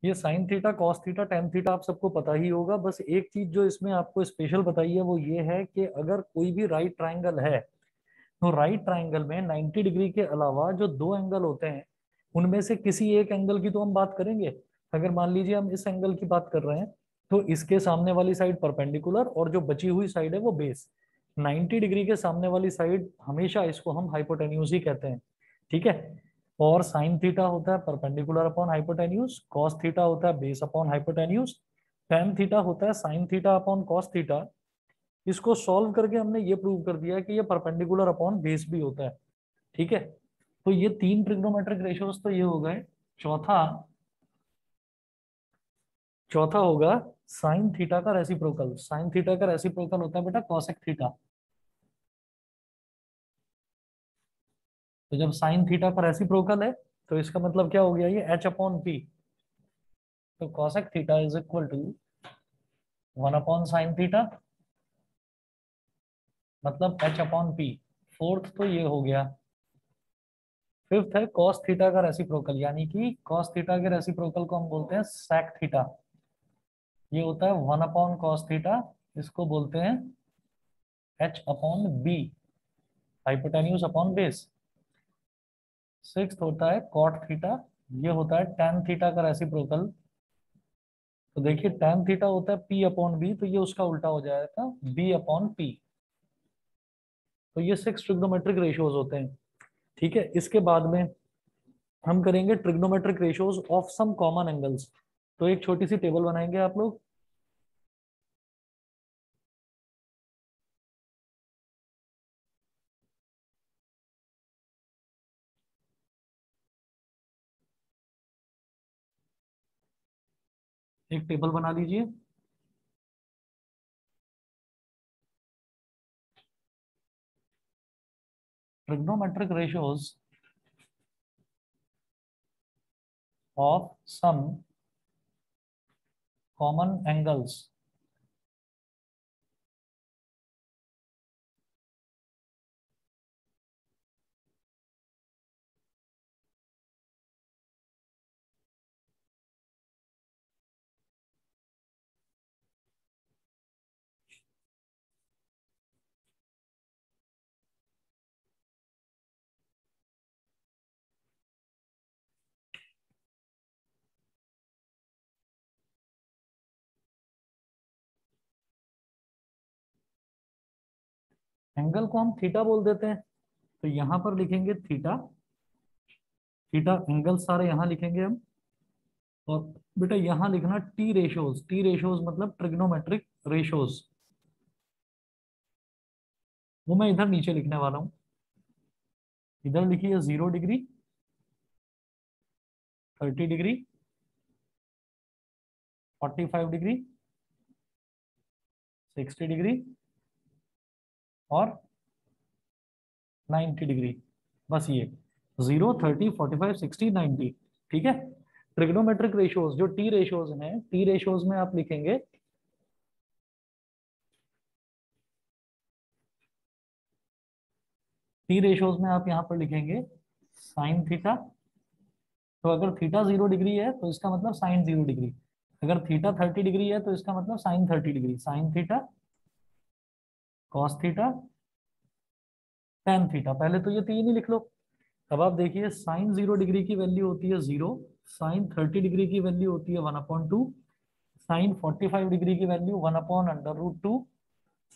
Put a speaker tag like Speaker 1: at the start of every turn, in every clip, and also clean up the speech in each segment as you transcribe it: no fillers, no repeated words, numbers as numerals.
Speaker 1: ये sign theta, cos theta, tan theta आप सबको पता ही होगा। बस एक चीज जो इसमें आपको स्पेशल बताई है वो ये है कि अगर कोई भी राइट ट्रायंगल है तो राइट ट्रायंगल में 90 डिग्री के अलावा जो दो एंगल होते हैं उनमें से किसी एक एंगल की तो हम बात करेंगे। अगर मान लीजिए हम इस एंगल की बात कर रहे हैं तो इसके सामने वाली साइड परपेंडिकुलर और जो बची हुई साइड है वो बेस। 90 डिग्री के सामने वाली साइड हमेशा इसको हम हाइपोटेन्यूज ही कहते हैं। ठीक है। और साइन थीटा होता है perpendicular upon hypotenuse, cos theta होता है base upon hypotenuse, tan theta होता है sine theta upon cos theta. इसको सॉल्व करके हमने ये प्रूव कर दिया कि ये परपेंडिकुलर अपॉन बेस भी होता है। ठीक है। तो ये तीन ट्रिग्नोमेट्रिक रेशियोज तो ये हो गए। चौथा चौथा होगा साइन थीटा का रेसिप्रोकल। साइन थीटा का रेसिप्रोकल होता है बेटा कॉसेक थीटा। तो जब साइन थीटा का रेसिप्रोकल है तो इसका मतलब क्या हो गया, ये एच अपॉन पी। तो cosec theta is equal to one upon sine theta, मतलब एच अपॉन पी। फोर्थ तो ये हो गया। फिफ्थ है कॉस थीटा का रेसिप्रोकल, यानी कि कॉस थीटा के रेसिप्रोकल को हम बोलते हैं सेक थीटा। ये होता है वन अपॉन कॉस थीटा, इसको बोलते हैं H upon B, hypotenuse upon base. Sixth होता है कॉट थीटा, ये होता है tan थीटा का रेसिप्रोकल। तो देखिए tan थीटा होता है p अपॉन बी, तो ये उसका उल्टा हो जाएगा b अपॉन पी। तो ये सिक्स ट्रिग्नोमेट्रिक रेशियोज होते हैं। ठीक है। इसके बाद में हम करेंगे trigonometric ratios of some common angles. तो एक छोटी सी टेबल बनाएंगे आप लोग। एक टेबल बना लीजिए। Trigonometric ratios of some common angles. Angle को हम थीटा बोल देते हैं, तो यहां पर लिखेंगे थीटा। थीटा एंगल सारे यहां लिखेंगे हम। और बेटा यहां लिखना टी रेशियोज। टी रेशियोज मतलब ट्रिग्नोमेट्रिक रेशियोज, वो मैं इधर नीचे लिखने वाला हूं। इधर लिखिए 0 डिग्री, 30 डिग्री, 45 डिग्री, 60 डिग्री और 90 डिग्री। बस ये 0, 30, 45, 60, 90। ठीक है। ट्रिग्नोमेट्रिक रेशियोज जो टी रेशियोज हैं, टी रेशियोज में आप लिखेंगे, टी रेशियोज में आप यहां पर लिखेंगे साइन थीटा। तो अगर थीटा 0 डिग्री है तो इसका मतलब साइन 0 डिग्री। अगर थीटा 30 डिग्री है तो इसका मतलब sine 30 degree. Sine theta, cos theta, tan theta. पहले तो ये तीन ही लिख लो। अब आप देखिए साइन 0 डिग्री की वैल्यू होती है 0, साइन 30 डिग्री की वैल्यू होती है 1/2, साइन 45 डिग्री की वैल्यू 1/√2,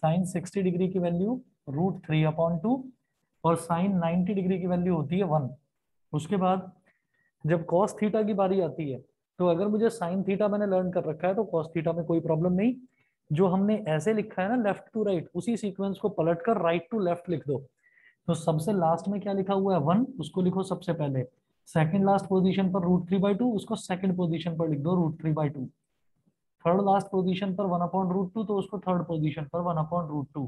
Speaker 1: साइन 60 डिग्री की वैल्यू √3/2 और साइन 90 डिग्री की वैल्यू होती है 1। उसके बाद जब कॉस थीटा की बारी आती है तो अगर मुझे साइन थीटा मैंने लर्न कर रखा है तो कॉस थीटा में कोई प्रॉब्लम नहीं। जो हमने ऐसे लिखा है ना लेफ्ट टू राइट, उसी सीक्वेंस को पलट कर राइट टू लेफ्ट लिख दो। तो सबसे लास्ट में क्या लिखा हुआ है 1, उसको लिखो सबसे पहले। सेकंड लास्ट पोजीशन पर √3/2, उसको सेकंड पोजीशन पर लिख दो √3/2। थर्ड लास्ट पोजीशन पर 1/√2, तो उसको थर्ड पोजीशन पर 1/√2।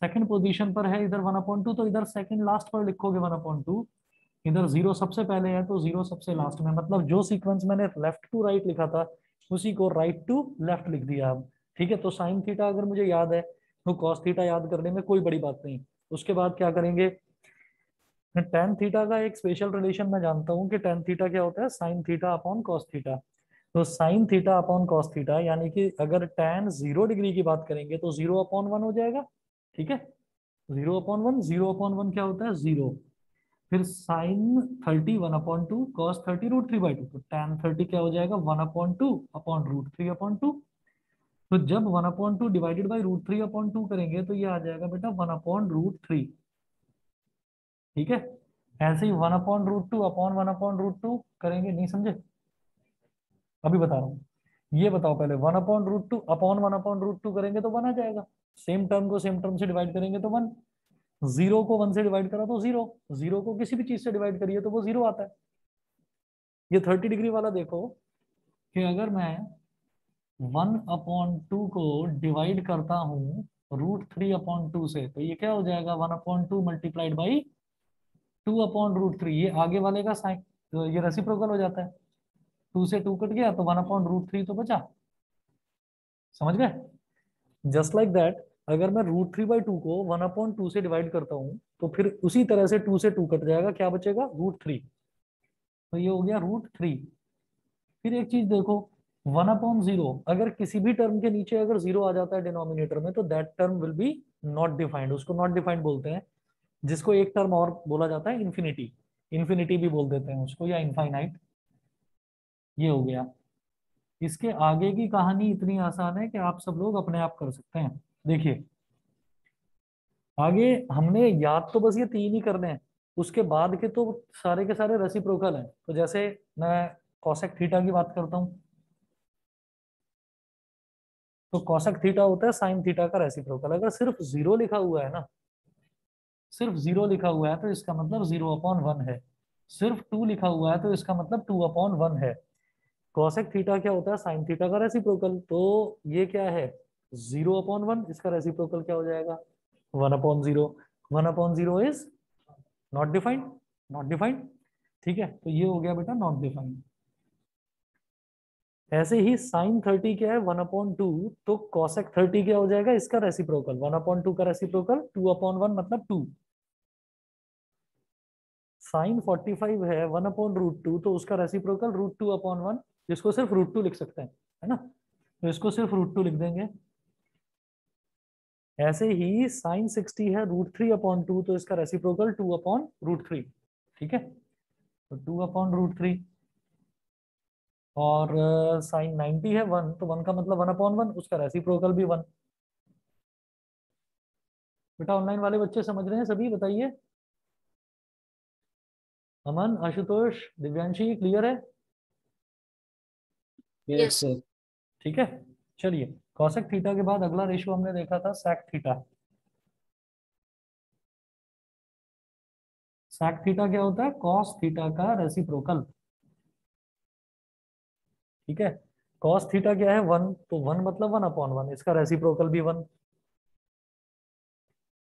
Speaker 1: सेकंड पोजीशन पर है इधर 1/2, तो इधर सेकंड लास्ट पर लिखोगे 1/2। इधर जीरो सबसे पहले है तो जीरो सबसे लास्ट में, मतलब जो सीक्वेंस मैंने लेफ्ट टू राइट लिखा था उसी को राइट टू लेफ्ट लिख दिया अब। ठीक है। तो साइन थीटा अगर मुझे याद है तो कॉस थीटा याद करने में कोई बड़ी बात नहीं। उसके बाद क्या करेंगे, टेन थीटा का एक स्पेशल रिलेशन मैं जानता हूँ कि टेन थीटा क्या होता है, sine theta upon cos theta. तो sine theta upon cos theta, यानी कि अगर tan 0 डिग्री की बात करेंगे तो 0/1 हो जाएगा। ठीक है, 0/1, 0/1 क्या होता है 0। फिर साइन 30 1/2, कॉस 30 √3/2, तो tan 30 क्या हो जाएगा 1/2 अपॉन √3/2। तो जब 1/2 डिवाइडेड बाई √3/2 करेंगे तो ये आ जाएगा बेटा 1/√3। ठीक है, ऐसे ही 1/√2 अपॉन 1/√2 करेंगे, नहीं समझे? अभी बता रहा हूँ, ये बताओ पहले, 1/√2 अपॉन 1/√2 करेंगे तो 1 आ जाएगा। सेम टर्म को सेम टर्म से डिवाइड करेंगे तो 1। 0 को 1 से डिवाइड करा तो 0, 0 को किसी भी चीज से डिवाइड करिए तो वो 0 आता है। ये 30 डिग्री वाला देखो कि अगर मैं 1/2 को डिवाइड करता हूँ √3/2 से, तो ये क्या हो जाएगा 1/2 मल्टीप्लाइड बाई 2/√3। ये आगे वाले का साइन, तो ये रेसिप्रोकल हो जाता है। 2 से 2 कट गया तो 1/√3 तो बचा। समझ गए? जस्ट लाइक दैट, अगर मैं √3/2 को 1/2 से डिवाइड करता हूँ तो फिर उसी तरह से 2 से 2 कट जाएगा, क्या बचेगा √3। तो ये हो गया √3। फिर एक चीज देखो, 1/0 अगर किसी भी टर्म के नीचे अगर 0 आ जाता है डिनोमिनेटर में तो that term will be not defined, उसको नॉट डिफाइंड बोलते हैं। जिसको एक टर्म और बोला जाता है इन्फिनिटी, इन्फिनिटी भी बोल देते हैं उसको, या इनफाइनाइट। ये हो गया। इसके आगे की कहानी इतनी आसान है कि आप सब लोग अपने आप कर सकते हैं। देखिए आगे हमने याद तो बस ये 3 ही करने हैं, उसके बाद के सारे के सारे रेसिप्रोकल हैं। तो जैसे मैं कॉसेक थीटा की बात करता हूँ, तो कॉसेक थीटा होता है साइन थीटा का रेसिप्रोकल। अगर सिर्फ 0 लिखा हुआ है ना, सिर्फ 0 लिखा हुआ है तो इसका मतलब 0/1 है। सिर्फ 2 लिखा हुआ है तो इसका मतलब 2/1 है। कॉसेक थीटा क्या होता है साइन थीटा का रेसिप्रोकल। तो ये क्या है 0/1, इसका रेसिप्रोकल क्या हो जाएगा 1/0। 1/0 is not defined, not defined. ठीक है, तो ये हो गया बेटा नॉट डिफाइंड। ऐसे ही साइन 30 क्या है 1/2, तो कॉसेक 30 क्या हो जाएगा इसका रेसिप्रोकल। 1/2 का रेसिप्रोकल 2/1 मतलब 2। साइन 45 है 1/√2, तो उसका रेसिप्रोकल √2/1, जिसको सिर्फ √2 लिख सकते हैं, है ना? तो इसको सिर्फ √2 लिख देंगे। ऐसे ही साइन 60 है √3/2, तो इसका रेसिप्रोकल 2/√3। ठीक है, तो 2/√3। और साइन 90 है 1, तो 1 का मतलब 1/1, उसका रेसिप्रोकल भी 1। बेटा ऑनलाइन वाले बच्चे समझ रहे हैं सभी, बताइए। अमन, आशुतोष, दिव्यांशी, क्लियर है?
Speaker 2: Yes sir.
Speaker 1: ठीक है, चलिए। कॉसेक थीटा के बाद अगला रेशियो हमने देखा था सेक थीटा। सेक थीटा क्या होता है कॉस थीटा का रेसिप्रोकल। ठीक है, कॉस थीटा क्या है 1, तो 1 मतलब 1/1, इसका रेसिप्रोकल भी 1।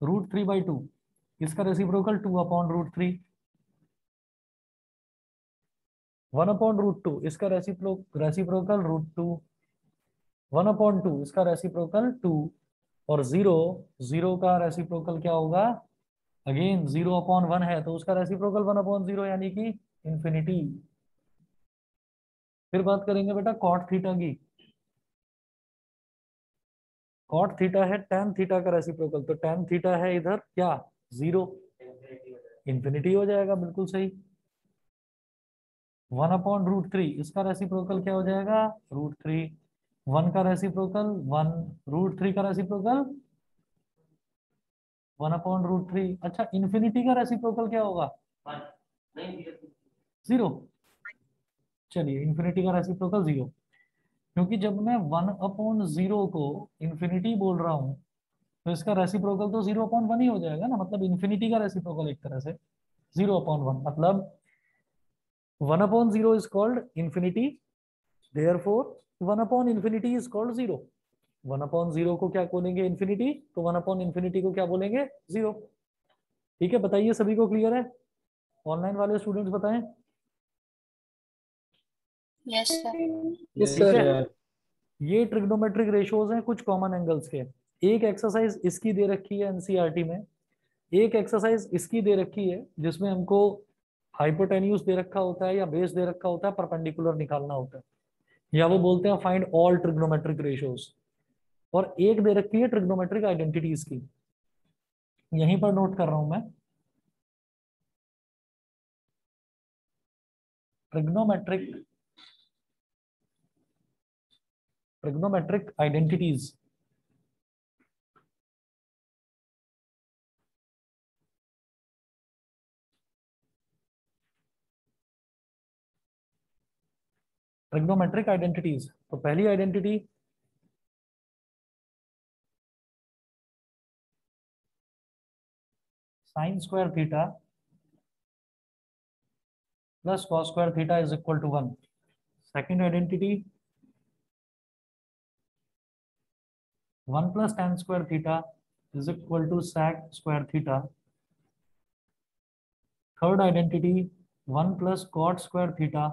Speaker 1: √3/2, इसका रेसिप्रोकल 2/√3। 1/√2, इसका रेसिप्रोकल √2। 1/2, इसका रेसिप्रोकल 2। और 0, 0 का रेसिप्रोकल क्या होगा, अगेन 0/1 है तो उसका रेसिप्रोकल 1/0, यानी कि इंफिनिटी। फिर बात करेंगे बेटा कॉट थीटा की। कॉट थीटा है tan थीटा का रेसिप्रोकल, तो tan थीटा है इधर क्या 0, इंफिनिटी हो जाएगा, बिल्कुल सही। 1/√3, इसका रेसिप्रोकल क्या हो जाएगा √3। 1 का रेसिप्रोकल 1, √3 का रेसिप्रोकल 1/√3। अच्छा, इंफिनिटी का रेसिप्रोकल क्या होगा 0। चलिए, इंफिनिटी का रेसिप्रोकल 0, क्योंकि जब मैं 1/0 को इंफिनिटी बोल रहा हूँ तो इसका रेसिप्रोकल तो 0/1 ही हो जाएगा ना, मतलब इंफिनिटी का रेसिप्रोकल एक तरह से 0/1, मतलब 1/0 is called infinity, therefore 1/∞ is called 0। 1/0 को क्या बोलेंगे इंफिनिटी, तो 1/∞ को क्या बोलेंगे 0। ठीक है, बताइए सभी को क्लियर है? ऑनलाइन वाले स्टूडेंट्स बताएं।
Speaker 2: Yes sir.
Speaker 3: यस
Speaker 1: ठीक है,
Speaker 3: सर।
Speaker 1: ये ट्रिग्नोमेट्रिक रेशियोज हैं कुछ कॉमन एंगल्स के। एक एक्सरसाइज इसकी दे रखी है एनसीईआरटी में, एक एक्सरसाइज इसकी दे रखी है जिसमें हमको हाइपोटेन्यूज दे रखा होता है या बेस दे रखा होता है, परपेंडिकुलर निकालना होता है। या वो बोलते हैं फाइंड ऑल ट्रिग्नोमेट्रिक रेशियोज। और एक दे रखी है ट्रिग्नोमेट्रिक आइडेंटिटीज की, यहीं पर नोट कर रहा हूं मैं, trigonometric trigonometric identities. Trigonometric identities, तो पहली identity sine square theta plus cos square theta is equal to 1। Second identity 1 plus tan square theta is equal to sec square theta. Third identity 1 plus cot square theta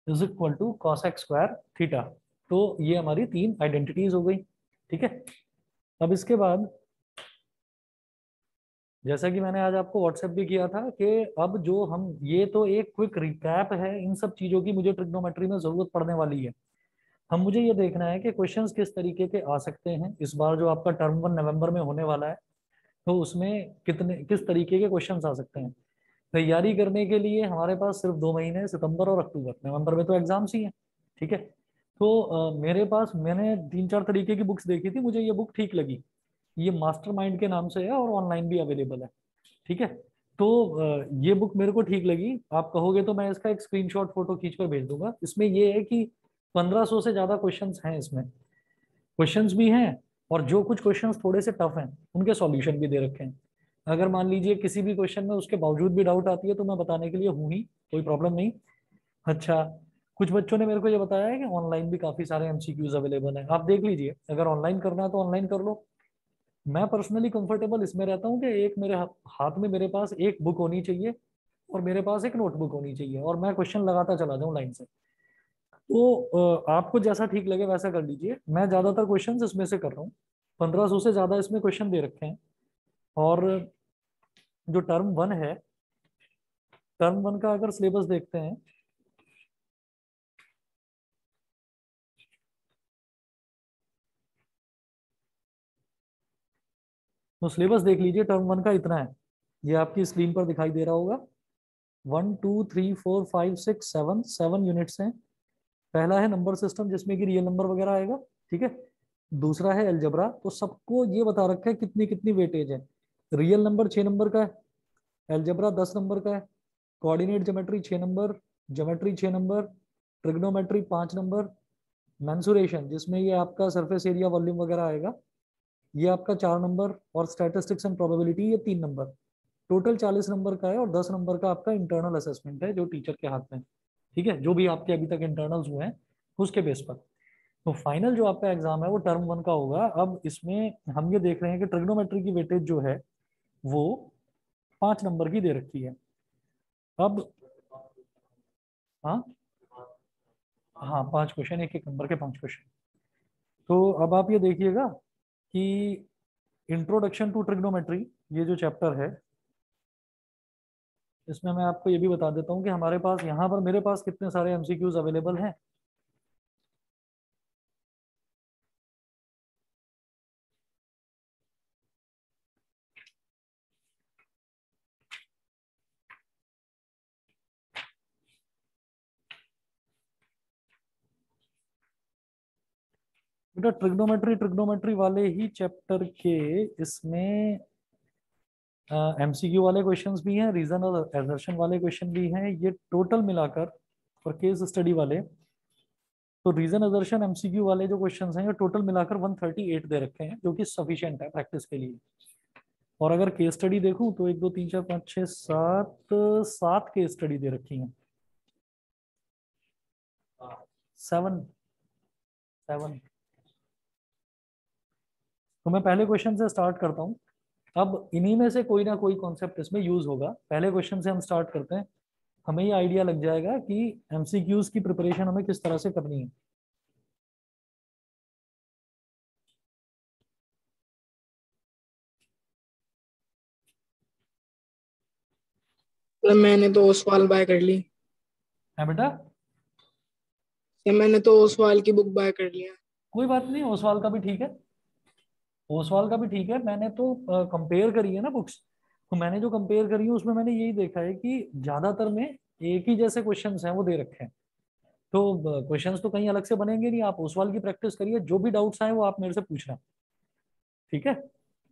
Speaker 1: is equal to cosec square theta. तो ये हमारी तीन identities हो गई, ठीक है। अब इसके बाद जैसा कि मैंने आज आपको व्हाट्सएप भी किया था कि अब जो हम, ये तो एक क्विक रिकैप है इन सब चीजों की, मुझे ट्रिग्नोमेट्री में जरूरत पड़ने वाली है। हम, मुझे ये देखना है कि क्वेश्चंस किस तरीके के आ सकते हैं इस बार जो आपका टर्म 1 नवंबर में होने वाला है, तो उसमें कितने किस तरीके के क्वेश्चंस आ सकते हैं। तैयारी करने के लिए हमारे पास सिर्फ 2 महीने, सितंबर और अक्टूबर, नवंबर में तो एग्जाम्स ही हैं, ठीक है। तो मेरे पास, मैंने 3-4 तरीके की बुक्स देखी थी, मुझे ये बुक ठीक लगी। ये मास्टरमाइंड के नाम से है और ऑनलाइन भी अवेलेबल है, ठीक है। तो ये बुक मेरे को ठीक लगी। आप कहोगे तो मैं इसका एक स्क्रीनशॉट फोटो खींच कर भेज दूंगा। इसमें ये है कि 1500 से ज्यादा क्वेश्चंस हैं इसमें, क्वेश्चंस भी हैं, और जो कुछ क्वेश्चंस थोड़े से टफ हैं उनके सॉल्यूशन भी दे रखे हैं। अगर मान लीजिए किसी भी क्वेश्चन में उसके बावजूद भी डाउट आती है तो मैं बताने के लिए हूँ ही, कोई प्रॉब्लम नहीं। अच्छा, कुछ बच्चों ने मेरे को ये बताया है कि ऑनलाइन भी काफी सारे एमसीक्यूज अवेलेबल हैं, आप देख लीजिए, अगर ऑनलाइन करना है तो ऑनलाइन कर लो। मैं पर्सनली कंफर्टेबल इसमें रहता हूँ कि एक मेरे हाथ में मेरे पास एक बुक होनी चाहिए और मेरे पास एक नोटबुक होनी चाहिए और मैं क्वेश्चन लगाता चला जाऊँ लाइन से। तो आपको जैसा ठीक लगे वैसा कर लीजिए। मैं ज्यादातर क्वेश्चन इसमें से कर रहा हूँ, 1500 से ज्यादा इसमें क्वेश्चन दे रखे हैं। और जो टर्म 1 है, टर्म 1 का अगर सिलेबस देखते हैं, तो सिलेबस देख लीजिए, टर्म 1 का इतना है, ये आपकी स्क्रीन पर दिखाई दे रहा होगा। 1 2 3 4 5 6 7 7 यूनिट्स हैं। पहला है नंबर सिस्टम जिसमें कि रियल नंबर वगैरह आएगा, ठीक है। दूसरा है अलजेब्रा, तो सबको ये बता रखा है कितनी कितनी वेटेज है। रियल नंबर 6 नंबर का है, अलजेब्रा 10 नंबर का है, coordinate geometry 6 number, geometry 6 number, trigonometry 5 number, mensuration जिसमें ये आपका सरफेस एरिया वॉल्यूम वगैरह आएगा, ये आपका 4 नंबर, और स्टैटिस्टिक्स एंड प्रोबेबिलिटी ये 3 नंबर। टोटल 40 नंबर का है, और 10 नंबर का आपका इंटरनल असेसमेंट है जो टीचर के हाथ में है, ठीक है, जो भी आपके अभी तक इंटरनल्स हुए हैं उसके बेस पर। तो फाइनल जो आपका एग्जाम है वो टर्म 1 का होगा। अब इसमें हम ये देख रहे हैं कि ट्रिग्नोमेट्री की वेटेज जो है वो 5 नंबर की दे रखी है। अब हाँ, हाँ 5 क्वेश्चन, एक एक नंबर के 5 क्वेश्चन। तो अब आप ये देखिएगा कि इंट्रोडक्शन टू ट्रिग्नोमेट्री, ये जो चैप्टर है, इसमें मैं आपको ये भी बता देता हूँ कि हमारे पास यहाँ पर, मेरे पास कितने सारे एमसीक्यूज अवेलेबल हैं। बेटा ट्रिग्नोमेट्री, ट्रिग्नोमेट्री वाले ही चैप्टर के इसमें एमसीक्यू वाले क्वेश्चंस भी हैं, रीजन और असर्शन वाले क्वेश्चन भी हैं, ये टोटल मिलाकर, और केस स्टडी वाले। तो रीजन असर्शन एमसीक्यू वाले जो क्वेश्चंस हैं ये टोटल मिलाकर 138 दे रखे हैं, जो कि सफिशिएंट है प्रैक्टिस के लिए। और अगर केस स्टडी देखूं तो 1 2 3 4 5 6 7 7 केस स्टडी दे रखी हैं। 7 7। तो मैं पहले क्वेश्चन से स्टार्ट करता हूँ। अब इन्हीं में से कोई ना कोई कॉन्सेप्ट इसमें यूज होगा। पहले क्वेश्चन से हम स्टार्ट करते हैं, हमें ये आइडिया लग जाएगा कि एमसीक्यूज की प्रिपरेशन हमें किस तरह से करनी है।
Speaker 3: मतलब मैंने तो सवाल बाय कर ली।
Speaker 1: है बेटा?
Speaker 3: सर मैंने तो ओसवाल की बुक बाय कर लिया।
Speaker 1: कोई बात नहीं, ओसवाल का भी ठीक है, ओसवाल का भी ठीक है। मैंने तो कंपेयर करी है ना बुक्स, तो मैंने जो कंपेयर करी है उसमें मैंने यही देखा है कि ज्यादातर में एक ही जैसे क्वेश्चंस हैं वो दे रखे हैं। तो क्वेश्चंस तो कहीं अलग से बनेंगे नहीं, आप ओसवाल की प्रैक्टिस करिए, जो भी डाउट्स आए वो आप मेरे से पूछना। ठीक है?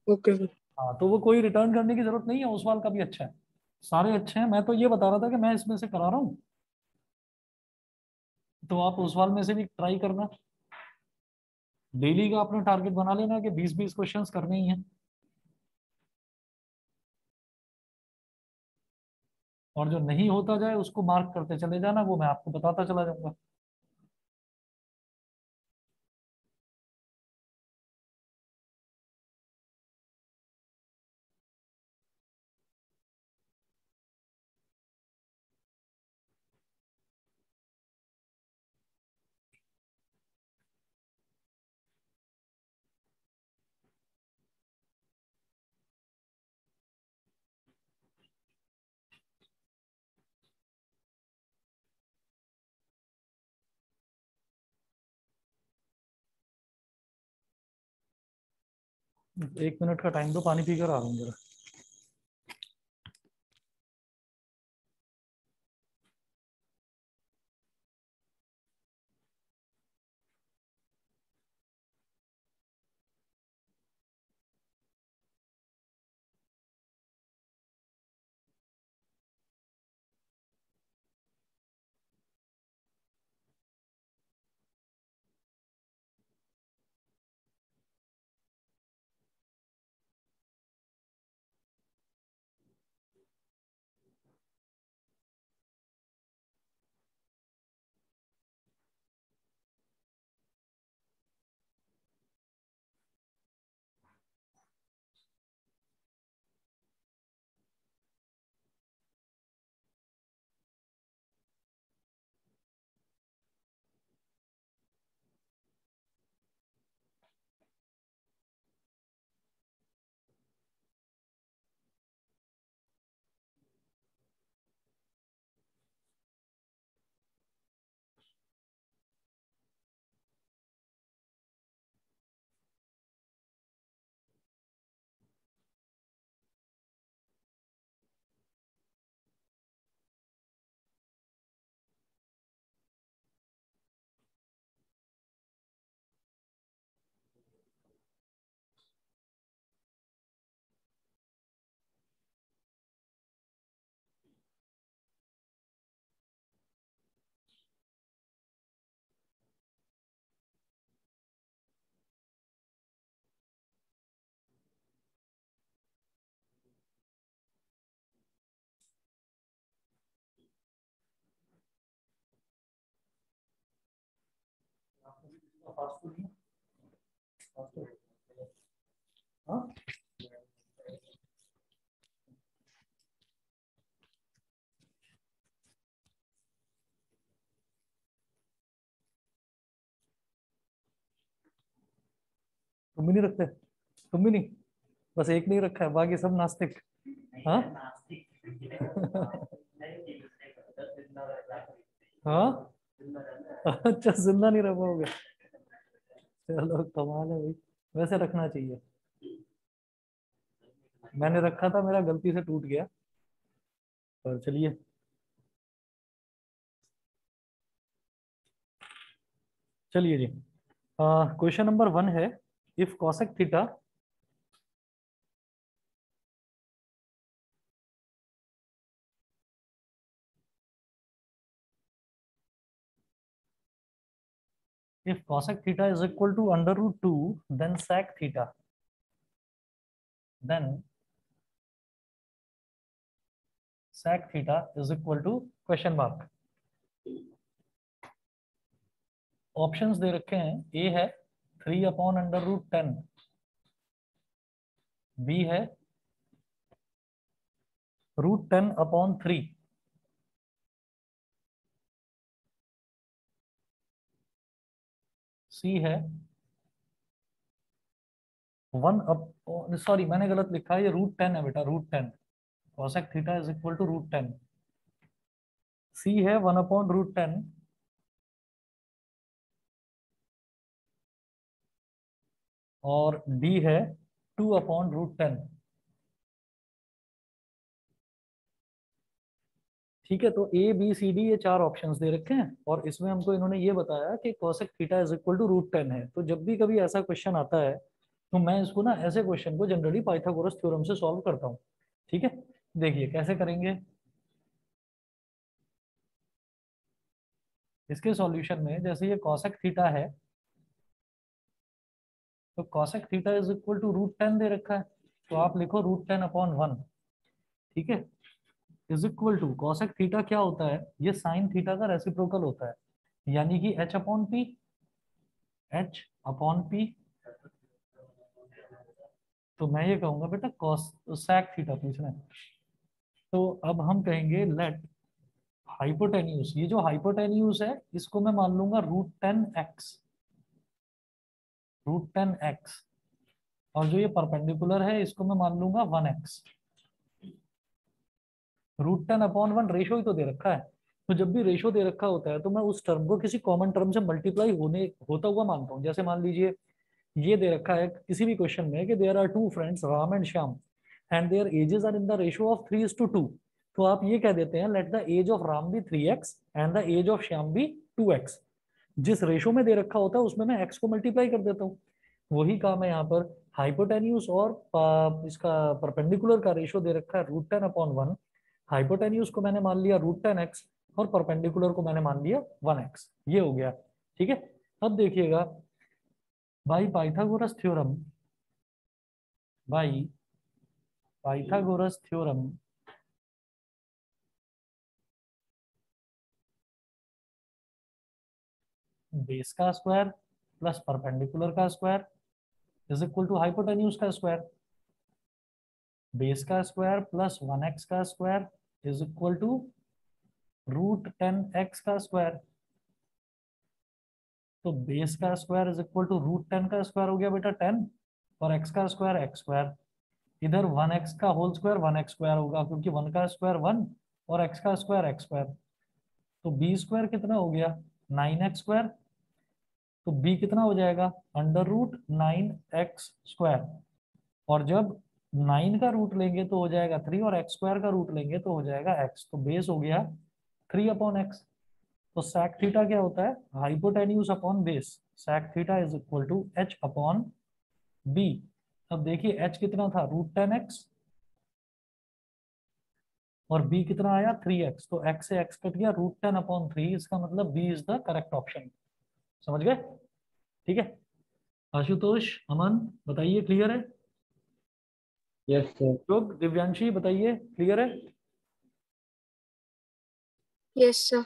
Speaker 3: Okay sir.
Speaker 1: हाँ, तो वो कोई रिटर्न करने की जरूरत नहीं है, ओसवाल का भी अच्छा है, सारे अच्छे हैं। मैं तो ये बता रहा था कि मैं इसमें से करा रहा हूँ, तो आप ओसवाल में से भी ट्राई करना। डेली का अपना टारगेट बना लेना कि 20-20 क्वेश्चंस करने ही हैं, और जो नहीं होता जाए उसको मार्क करते चले जाना, वो मैं आपको बताता चला जाऊंगा। एक मिनट का टाइम दो, पानी पी कर आ रहा हूँ जरा। फास्ट फूड नहीं? Fast food? हाँ, तुम भी नहीं रखते? तुम भी नहीं? बस एक नहीं रखा है, बाकी सब नास्तिक? हाँ। हाँ, अच्छा, जिंदा नहीं रह पाओगे? चलो कमाल है भाई, वैसे रखना चाहिए। मैंने रखा था, मेरा गलती से टूट गया, पर चलिए। चलिए जी, क्वेश्चन नंबर 1 है, if cosec theta if cosec theta is equal to under root 2, then sec theta, then sec theta is equal to question mark। Options दे रखे हैं, ए है 3/√10, बी है √10/3, सी है 1 सॉरी मैंने गलत लिखा है, ये √10 है बेटा, √10। cosec theta is equal to √10, सी है 1/√10 और डी है 2/√10। ठीक है, तो ए बी सी डी ये चार ऑप्शंस दे रखे हैं और इसमें हमको इन्होंने ये बताया कि cosec theta is equal to √10 है। तो जब भी कभी ऐसा क्वेश्चन आता है तो मैं इसको ना ऐसे क्वेश्चन को जनरली पाइथागोरस थ्योरम से सॉल्व करता हूँ। ठीक है, देखिए कैसे करेंगे। इसके सॉल्यूशन में जैसे ये cosec थीटा है तो cosec theta is equal to √10 दे रखा है, तो आप लिखो √10/1। ठीक है, is equal to cosec theta क्या होता है, ये साइन थीटा का रेसिप्रोकल होता है, यानी कि h/p। h/p, तो मैं ये कहूंगा बेटा cos sec थीटा पूछ रहे हैं, तो अब हम कहेंगे लेट हाइपोटेन्यूज, ये जो हाइपोटेन्यूज है इसको मैं मान लूंगा √10x, √10x, और जो ये परपेंडिकुलर है इसको मैं मान लूंगा 1x। √10/1 रेशो ही तो दे रखा है, तो जब भी रेशो दे रखा होता है तो मैं उस टर्म को किसी कॉमन टर्म से मल्टीप्लाई होता हुआ मानता हूँ। जैसे मान लीजिए ये दे रखा है किसी भी क्वेश्चन में कि there are two friends Ram and Shyam and their ages are in the ratio of 3:2, तो आप ये कह देते हैं let the age of Ram be 3x and the age of Shyam be 2x। जिस रेशो में दे रखा होता है उसमें मैं x को मल्टीप्लाई कर देता हूँ। वही काम है यहाँ पर, हाइपोटेन्यूज और इसका परपेंडिकुलर का रेशो दे रखा है √10/1। हाइपोटेन्यूज को मैंने मान लिया √10x और परपेंडिकुलर को मैंने मान लिया 1x। ये हो गया। ठीक है, अब देखिएगा by Pythagoras theorem, by Pythagoras theorem base का स्क्वायर प्लस परपेंडिकुलर का square is equal to hypotenuse का स्क्वायर। बेस का स्क्वायर प्लस 1x का square is equal to √10x का स्क्वायर। तो बेस का स्क्वायर इज इक्वल टू √10 का square हो गया बेटा 10, और x का स्क्वायर x स्क्वायर। इधर 1x का होल स्क्वायर 1x स्क्वायर होगा क्योंकि 1 का स्क्वायर 1 और x का स्क्वायर x स्क्वायर। तो b स्क्वायर कितना हो गया 9x स्क्वायर, तो b कितना हो जाएगा √9x स्क्वायर। और जब 9 का रूट लेंगे तो हो जाएगा 3 और x स्क्वायर का रूट लेंगे तो हो जाएगा x, तो बेस हो गया 3/x। तो sec थीटा क्या होता है, hypotenuse upon base. sec theta is equal to h/b। अब देखिए h कितना था √10x और b कितना आया 3x, तो x से x कट गया √10/3, इसका मतलब b is the correct option. समझ गए? ठीक है, आशुतोष अमन बताइए क्लियर है?
Speaker 2: Yes sir.
Speaker 1: योग दिव्यांशी बताइए क्लियर है?
Speaker 3: Yes sir.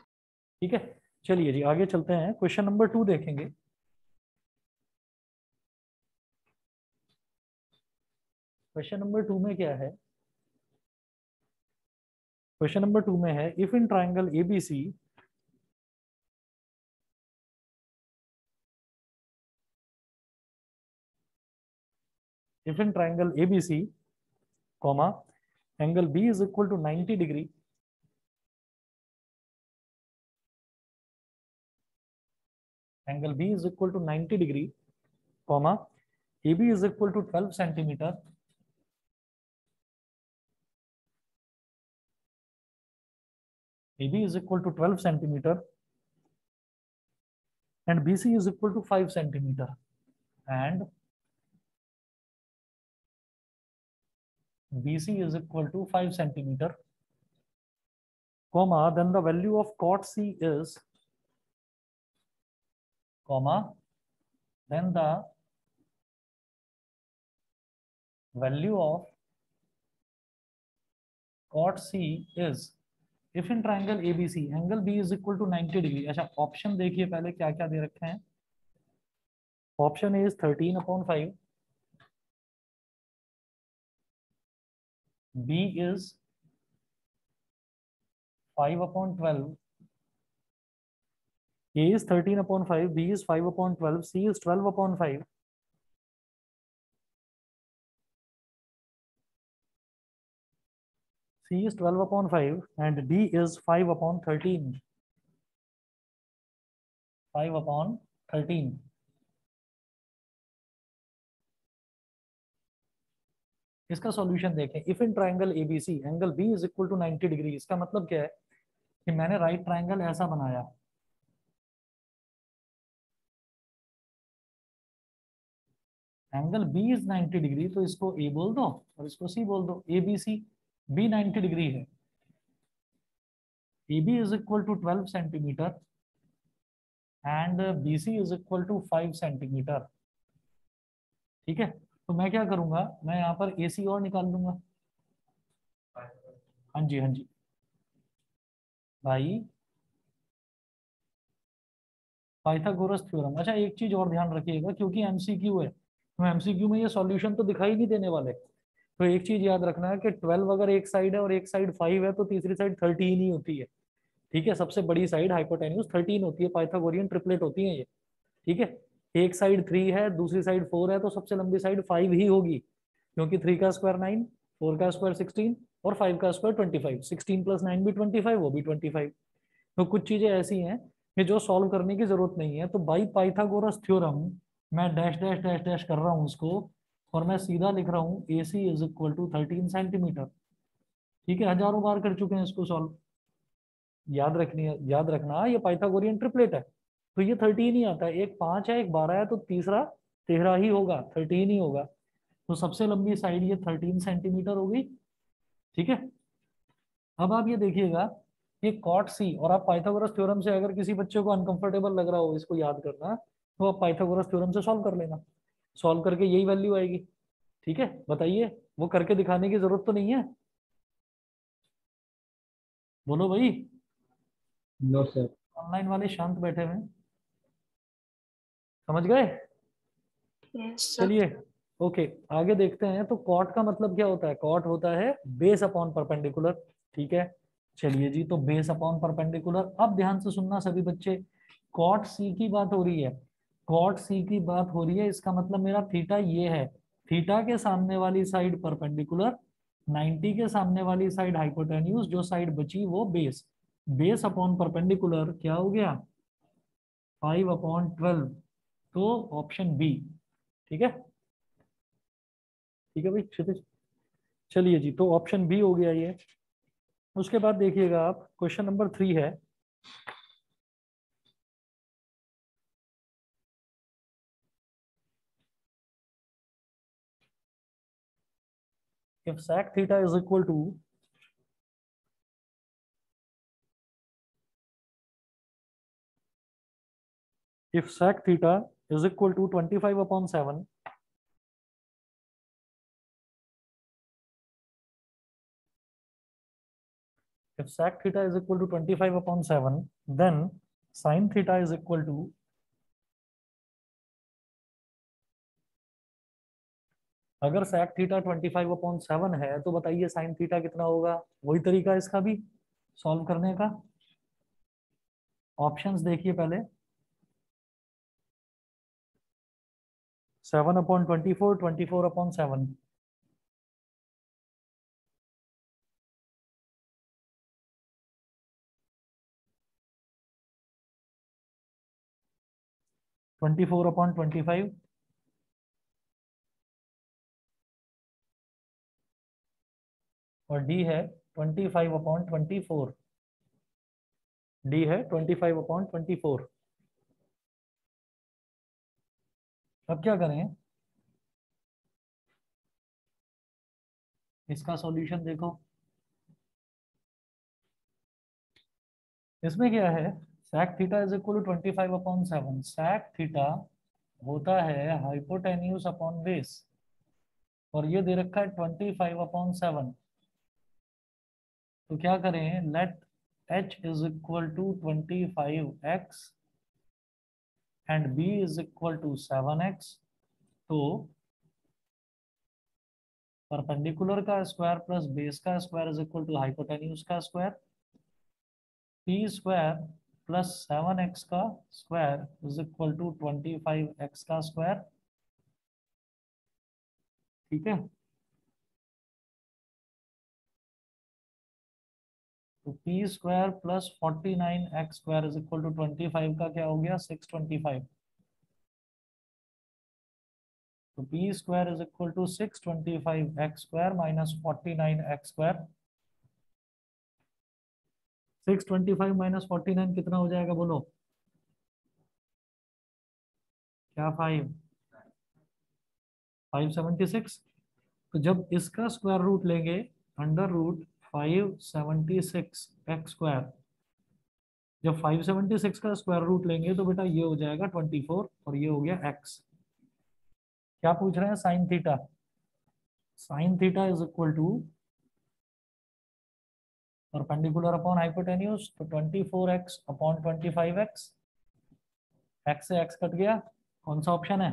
Speaker 1: ठीक है, चलिए जी आगे चलते हैं, क्वेश्चन नंबर 2 देखेंगे। क्वेश्चन नंबर 2 में क्या है, क्वेश्चन नंबर 2 में है if in triangle ABC if in triangle ABC, comma, angle B is equal to 90 degree, angle B is equal to 90 degree, comma, AB is equal to 12 centimeter, AB is equal to 12 centimeter, and BC is equal to 5 centimeter, and BC is equal to 5 centimeter, comma, then the value of cot C is, comma, then the value of cot C is, if in triangle ABC, angle B is equal to 90 degree। अच्छा option देखिए पहले क्या क्या दे रखे हैं। Option A is 13/5, B is 5/12, A is 13/5, B is 5/12, C is 12/5, C is 12/5 and D is 5/13. 5/13. इसका solution देखें। If in triangle ABC angle B is equal to 90 degree, इसका मतलब क्या है कि मैंने राइट ट्राइंगल ऐसा बनाया, एंगल बी इज 90 डिग्री, तो इसको ए बोल दो और इसको सी बोल दो। ए बी सी, बी 90 डिग्री है, A B is equal to 12 centimetre and B C is equal to 5 centimetre. ठीक है, तो मैं क्या करूंगा, मैं यहाँ पर ए सी और निकाल लूंगा। हाँ जी, हाँ जी भाई, पाइथागोरस थ्योरम। अच्छा एक चीज और ध्यान रखिएगा, क्योंकि एमसीक्यू है, तो एमसीक्यू में ये सॉल्यूशन तो दिखाई नहीं देने वाले। तो एक चीज याद रखना है कि 12 अगर एक साइड है और एक साइड 5 है, तो तीसरी साइड 13 ही होती है। ठीक है, सबसे बड़ी साइड हाइपोटेन्यूज 13 होती है, पाइथागोरियन ट्रिपलेट होती है ये। ठीक है, एक साइड 3 है, दूसरी साइड 4 है, तो सबसे लंबी साइड 5 ही होगी, क्योंकि 3 का स्क्वायर 9, 4 का स्क्वायर 16 और 5 का स्क्वायर 25। 16 + 9 भी 25, वो भी 25। तो कुछ चीजें ऐसी हैं कि जो सॉल्व करने की जरूरत नहीं है। तो बाई पाइथागोरस थ्योरम मैं डैश डैश डैश डैश कर रहा हूँ उसको, और मैं सीधा लिख रहा हूँ ए C is equal to 13 centimetre. ठीक है, हजारों बार कर चुके हैं इसको सॉल्व। याद रखना ये पाइथागोरियन ट्रिपलेट है, तो ये 13 ही आता है। एक 5 है, एक 12 है, तो तीसरा 13 ही होगा, 13 ही होगा। तो सबसे लंबी साइड ये 13 सेंटीमीटर होगी। ठीक है, अब आप ये देखिएगा, ये कॉट सी, और आप पाइथागोरस थ्योरम से, अगर किसी बच्चे को अनकंफर्टेबल लग रहा हो इसको याद करना, तो आप पाइथागोरस थ्योरम से सॉल्व कर लेना। सॉल्व करके यही वैल्यू आएगी। ठीक है, बताइए, वो करके दिखाने की जरूरत तो नहीं है? बोलो भाई।
Speaker 2: No sir.
Speaker 1: ऑनलाइन वाले शांत बैठे हुए हैं, समझ गए?
Speaker 3: Yes sir.
Speaker 1: चलिए, ओके, आगे देखते हैं। तो कॉट का मतलब क्या होता है? कॉट होता है बेस अपॉन परपेंडिकुलर। ठीक है, चलिए जी, तो बेस अपॉन परपेंडिकुलर। अब ध्यान से सुनना सभी बच्चे, कॉट सी की बात हो रही है, कॉट सी की बात हो रही है, इसका मतलब मेरा थीटा ये है, थीटा के सामने वाली साइड परपेंडिकुलर, 90 के सामने वाली साइड हाइपोटेन्यूज, जो साइड बची वो बेस। बेस अपॉन परपेंडिकुलर क्या हो गया? 5/12। तो ऑप्शन बी। ठीक है, ठीक है भाई क्षितिज। चलिए जी, तो ऑप्शन बी हो गया ये। उसके बाद देखिएगा आप, क्वेश्चन नंबर 3 है। If sec theta is equal to, if sec theta is equal to 25/7, if sec theta is equal to 25/7, then sin theta is equal to, अगर sec theta 25/7 है, तो बताइए sin theta कितना होगा? वही तरीका है इसका भी सॉल्व करने का। ऑप्शंस देखिए पहले, 7/24, 24/7। 24/25 और डी है 25/24। डी है 25/24। अब क्या करें, इसका सॉल्यूशन देखो। इसमें क्या है, sec theta is equal to 25/7। sec theta होता है हाइपोटेन्यूज अपॉन बेस, और ये दे रखा है 25/7। तो क्या करें, let h is equal to 25x and b is equal to 7x। तो परपेंडिकुलर का स्क्वायर प्लस बेस का square is equal to hypotenuse का square, p square plus 7x का square is equal to 25x का square. ठीक है, तो P square plus 49x² is equal to 25 का क्या हो गया 625। तो P square is equal to 625x² minus 49x²। 625 minus 49 कितना हो जाएगा बोलो, क्या 576। तो जब इसका स्क्वायर रूट लेंगे अंडर रूट 576x², जब 576 का स्क्वायर रूट लेंगे तो बेटा ये हो जाएगा 24 और ये हो गया x। क्या पूछ रहे हैं sine theta, sine theta is equal to perpendicular upon hypotenuse, तो 24x अपॉन 25x, x से x कट गया, कौन सा ऑप्शन है,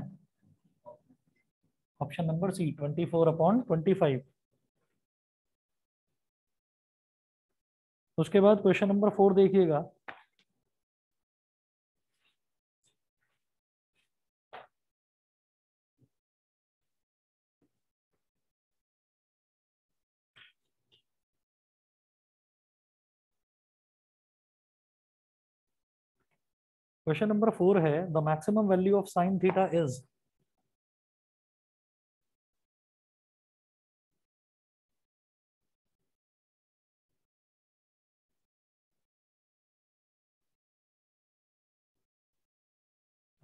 Speaker 1: ऑप्शन नंबर सी 24 अपॉन 25। उसके बाद क्वेश्चन नंबर 4 देखिएगा। क्वेश्चन नंबर 4 है the maximum value of sine theta is,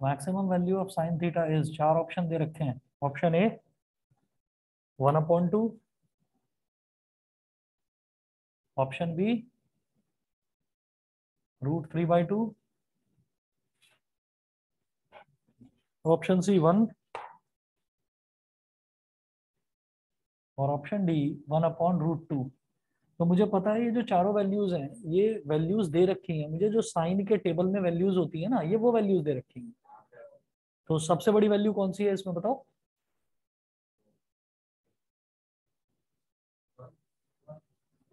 Speaker 1: maximum value of sine theta is, चार ऑप्शन दे रखे हैं। Option A 1/2, option B √3/2, option C 1 और ऑप्शन डी 1/√2। तो मुझे पता है ये जो चारों वैल्यूज हैं ये वैल्यूज दे रखी हैं मुझे, जो साइन के टेबल में वैल्यूज होती है ना ये वो वैल्यूज दे रखी हैं। तो सबसे बड़ी वैल्यू कौन सी है इसमें बताओ,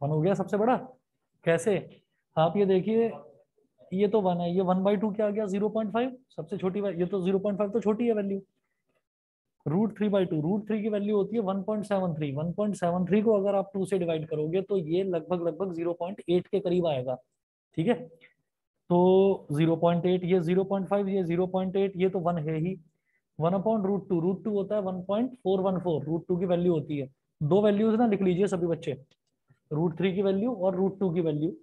Speaker 1: 1 हो गया सबसे बड़ा। कैसे, आप ये देखिए ये तो 1 है, ये 1/2 क्या आ गया 0.5, सबसे छोटी ये तो 0.5 तो छोटी है वैल्यू। √3/2, √3 की वैल्यू होती है 1.73, 1.73 को अगर आप 2 से डिवाइड करोगे तो ये लगभग लगभग 0.8 के करीब आएगा। ठीक है, तो 0.8, ये 0.5, ये 0.8, ये तो 1 है ही। 1/√2, √2 होता है 1.414, √2 की वैल्यू होती है। दो वैल्यूज ना लिख लीजिए सभी बच्चे, √3 की वैल्यू और √2 की वैल्यू।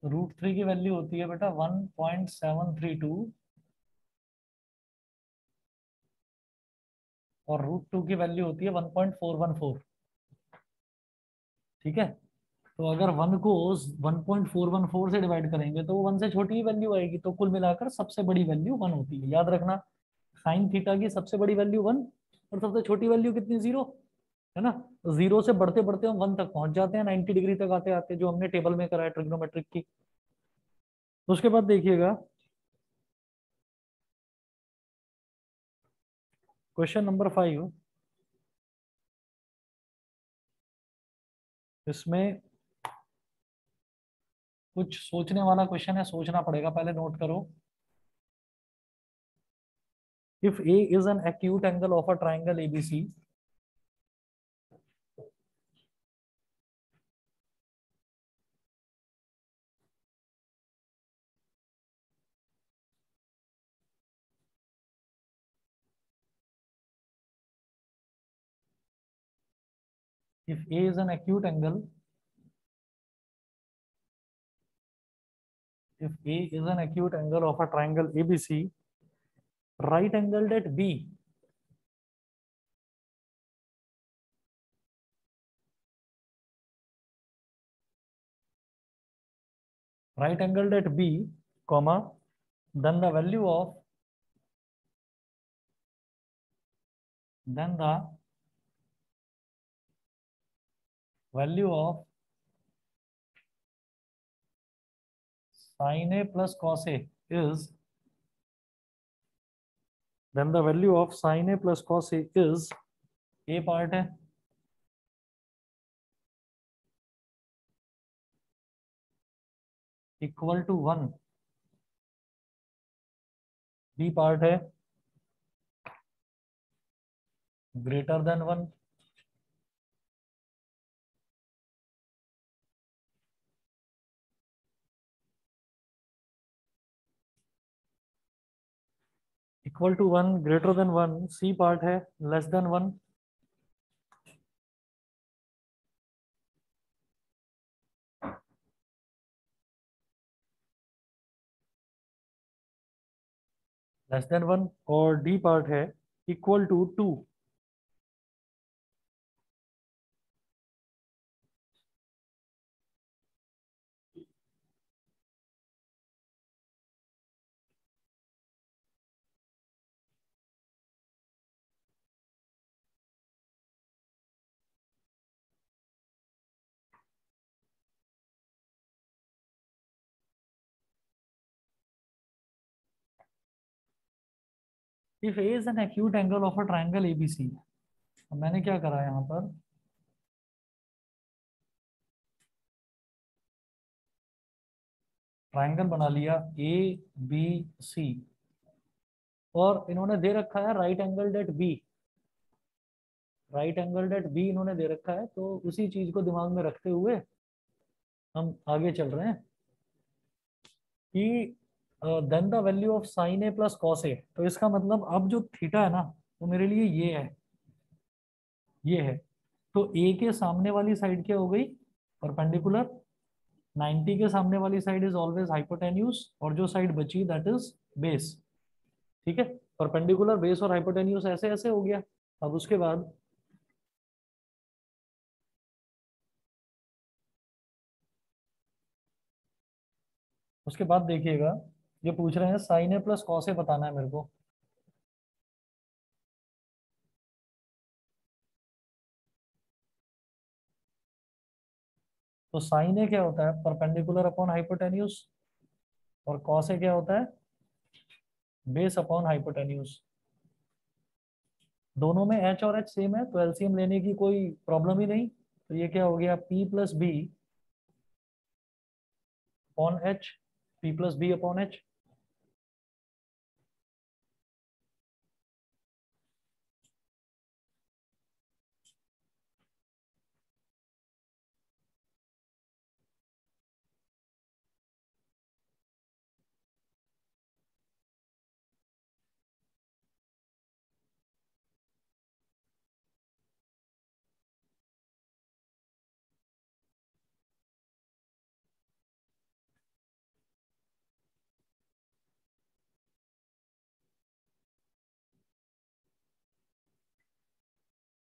Speaker 1: √3 की वैल्यू होती है बेटा 1.732 और √2 की वैल्यू होती है 1.414। ठीक है, तो अगर 1 को 1.414 से डिवाइड करेंगे तो वो 1 से छोटी ही वैल्यू आएगी, तो कुल मिलाकर सबसे बड़ी वैल्यू 1 होती है, याद रखना। साइन थीटा की सबसे बड़ी वैल्यू 1 और सबसे छोटी वैल्यू कितनी, 0 है ना। 0 से बढ़ते बढ़ते हम 1 तक पहुंच जाते हैं, 90 डिग्री तक आते आते, जो हमने टेबल में करा है ट्रिग्नोमेट्रिक की। उसके बाद देखिएगा क्वेश्चन नंबर 5, इसमें कुछ सोचने वाला क्वेश्चन है, सोचना पड़ेगा, पहले नोट करो। If A is an acute angle of a triangle ABC, if A is an acute angle, if A is an acute angle of a triangle ABC, right angled at B, right angled at B, comma, then the value of, then the value of sin A plus cos A is then the value of sine A plus cos A is, A part है equal to 1, B part है greater than 1, equal to 1 greater than 1, C part है less then 1, लेस then 1, और D part है equal to 2। If A is an acute angle of a triangle ABC, मैंने क्या करा यहाँ पर, ट्राइंगल बना लिया ए बी सी, और इन्होंने दे रखा है right angle at B, right angle at B इन्होंने दे रखा है, तो उसी चीज को दिमाग में रखते हुए हम आगे चल रहे हैं कि then the value of sine A plus cos A, तो इसका मतलब अब जो थीटा है ना वो मेरे लिए ये है, ये है। तो ए के सामने वाली साइड क्या हो गई, परपेंडिकुलर, 90 के सामने वाली साइड इज ऑलवेज हाइपोटेन्यूज, और जो साइड बची दैट इज बेस। ठीक है, परपेंडिकुलर, बेस और हाइपोटेन्यूज ऐसे ऐसे हो गया। अब उसके बाद देखिएगा, ये पूछ रहे हैं साइन ए प्लस कॉस ए बताना है मेरे को। तो साइन ए क्या होता है, परपेंडिकुलर अपॉन हाइपोटेन्यूज, और कॉस ए क्या होता है, बेस अपॉन हाइपोटेन्यूज। दोनों में एच और एच सेम है, तो एलसीएम लेने की कोई प्रॉब्लम ही नहीं। तो ये क्या हो गया, P plus B upon H, P plus B upon H.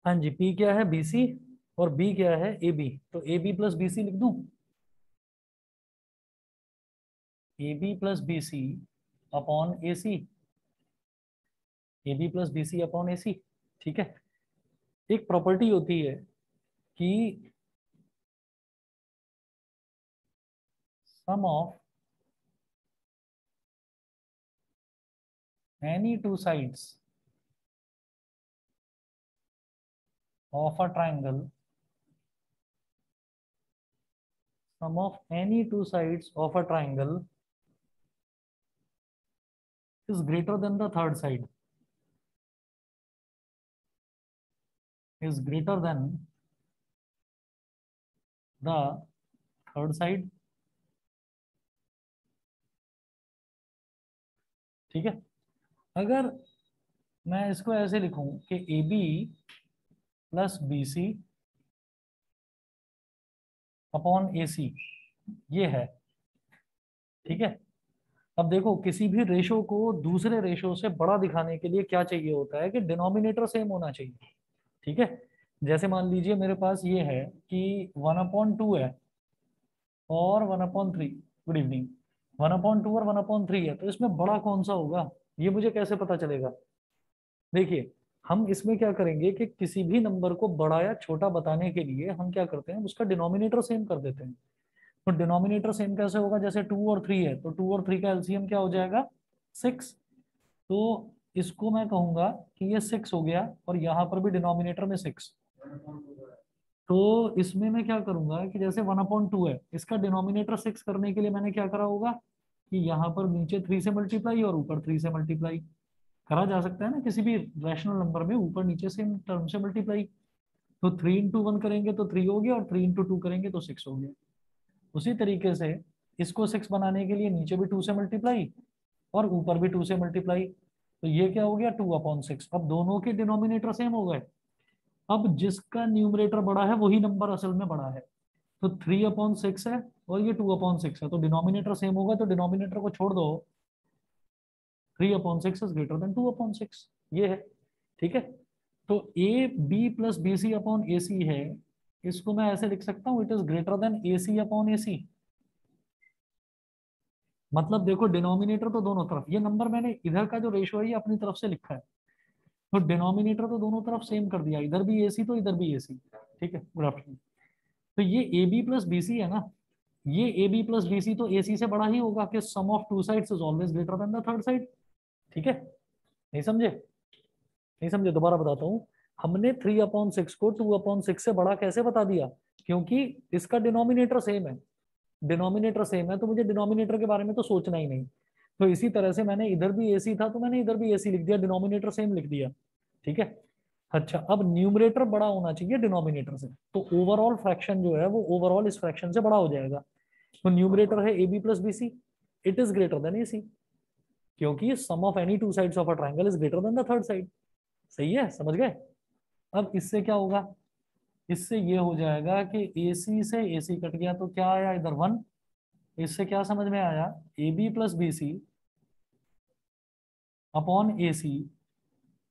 Speaker 1: हाँ जी, पी क्या है, बीसी, और बी क्या है, ए बी, तो A B plus B C लिख दूं, A B plus B C upon A C, A B plus B C upon A C. ठीक है, एक प्रॉपर्टी होती है कि sum of any two sides of a triangle, sum of any two sides of a triangle is greater than the third side, is greater than the third side। ठीक है, अगर मैं इसको ऐसे लिखूं कि A B plus B C upon A C, ये है। ठीक है, अब देखो किसी भी रेशो को दूसरे रेशो से बड़ा दिखाने के लिए क्या चाहिए होता है कि डिनोमिनेटर सेम होना चाहिए। ठीक है, जैसे मान लीजिए मेरे पास ये है कि 1/2 है और 1/3, गुड इवनिंग, 1/2 और 1/3 है, तो इसमें बड़ा कौन सा होगा, ये मुझे कैसे पता चलेगा। देखिए, हम इसमें क्या करेंगे कि किसी भी नंबर को बड़ा या छोटा बताने के लिए हम क्या करते हैं, उसका डिनोमिनेटर सेम कर देते हैं। तो डिनोमिनेटर सेम कैसे होगा, जैसे 2 और 3 है, तो 2 और 3 का एलसीएम क्या हो जाएगा, 6। तो इसको मैं कहूंगा कि ये 6 हो गया और यहाँ पर भी डिनोमिनेटर में 6। तो इसमें मैं क्या करूंगा कि जैसे 1/2 है, इसका डिनोमिनेटर 6 करने के लिए मैंने क्या करा होगा कि यहाँ पर नीचे 3 से मल्टीप्लाई और ऊपर 3 से मल्टीप्लाई करा जा सकता है ना, किसी भी रैशनल नंबर में ऊपर नीचे से टर्म से मल्टीप्लाई। तो 3 इंटू 1 करेंगे तो 3 हो गया और 3 इंटू 2 करेंगे तो 6 हो गया। उसी तरीके से इसको 6 बनाने के लिए नीचे भी 2 से मल्टीप्लाई और ऊपर भी 2 से मल्टीप्लाई, तो ये क्या हो गया 2/6। अब दोनों के डिनोमिनेटर सेम हो गए। अब जिसका न्यूमरेटर बड़ा है वही नंबर असल में बड़ा है। तो 3/6 है और ये 2/6 है, तो डिनोमिनेटर सेम होगा, तो डिनोमिनेटर को छोड़ दो। 3/6 इज ग्रेटर देन 2/6, ये है। ठीक है, तो A B plus B C upon A C है, इसको मैं ऐसे लिख सकता हूँ, it is greater than A C upon A C. मतलब देखो डिनोमिनेटर तो दोनों तरफ, ये नंबर मैंने इधर का जो रेशो है ये अपनी तरफ से लिखा है, तो डिनोमिनेटर तो दोनों तरफ सेम कर दिया, इधर भी एसी तो इधर भी एसी। ठीक है, गुड आफ्टरनून। तो ये A B plus B C है ना, ये A B plus B C तो ए सी से बड़ा ही होगा कि sum of two sides is always greater than the third side. ठीक है, नहीं समझे? नहीं समझे, दोबारा बताता हूँ। हमने 3/6 को 2/6 से बड़ा कैसे बता दिया, क्योंकि इसका डिनोमिनेटर सेम है। डिनोमिनेटर सेम है तो मुझे डिनोमिनेटर के बारे में तो सोचना ही नहीं। तो इसी तरह से मैंने इधर भी एसी था तो मैंने इधर भी एसी लिख दिया, डिनोमिनेटर सेम लिख दिया। ठीक है, अच्छा अब न्यूमरेटर बड़ा होना चाहिए डिनोमिनेटर से, तो ओवरऑल फ्रैक्शन जो है वो ओवरऑल इस फ्रैक्शन से बड़ा हो जाएगा। तो न्यूमरेटर है A B plus B C, it is greater than A C, क्योंकि sum of any two sides of a triangle is greater than the third side. सही है, समझ गए? अब इससे क्या होगा, इससे ये हो जाएगा कि ए सी से ए सी कट गया तो क्या आया इधर 1। इससे क्या समझ में आया, A B plus B C upon A C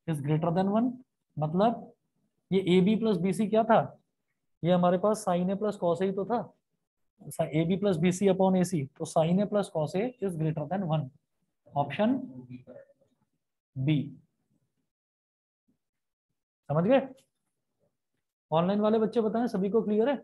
Speaker 1: is greater than 1। मतलब ये A B plus B C क्या था, ये हमारे पास sine A plus cos A ही तो था। A B plus B C upon A C, तो sine A plus cos A is greater than 1। Option B. समझ गए? ऑनलाइन वाले बच्चे बताएं, सभी को क्लियर है?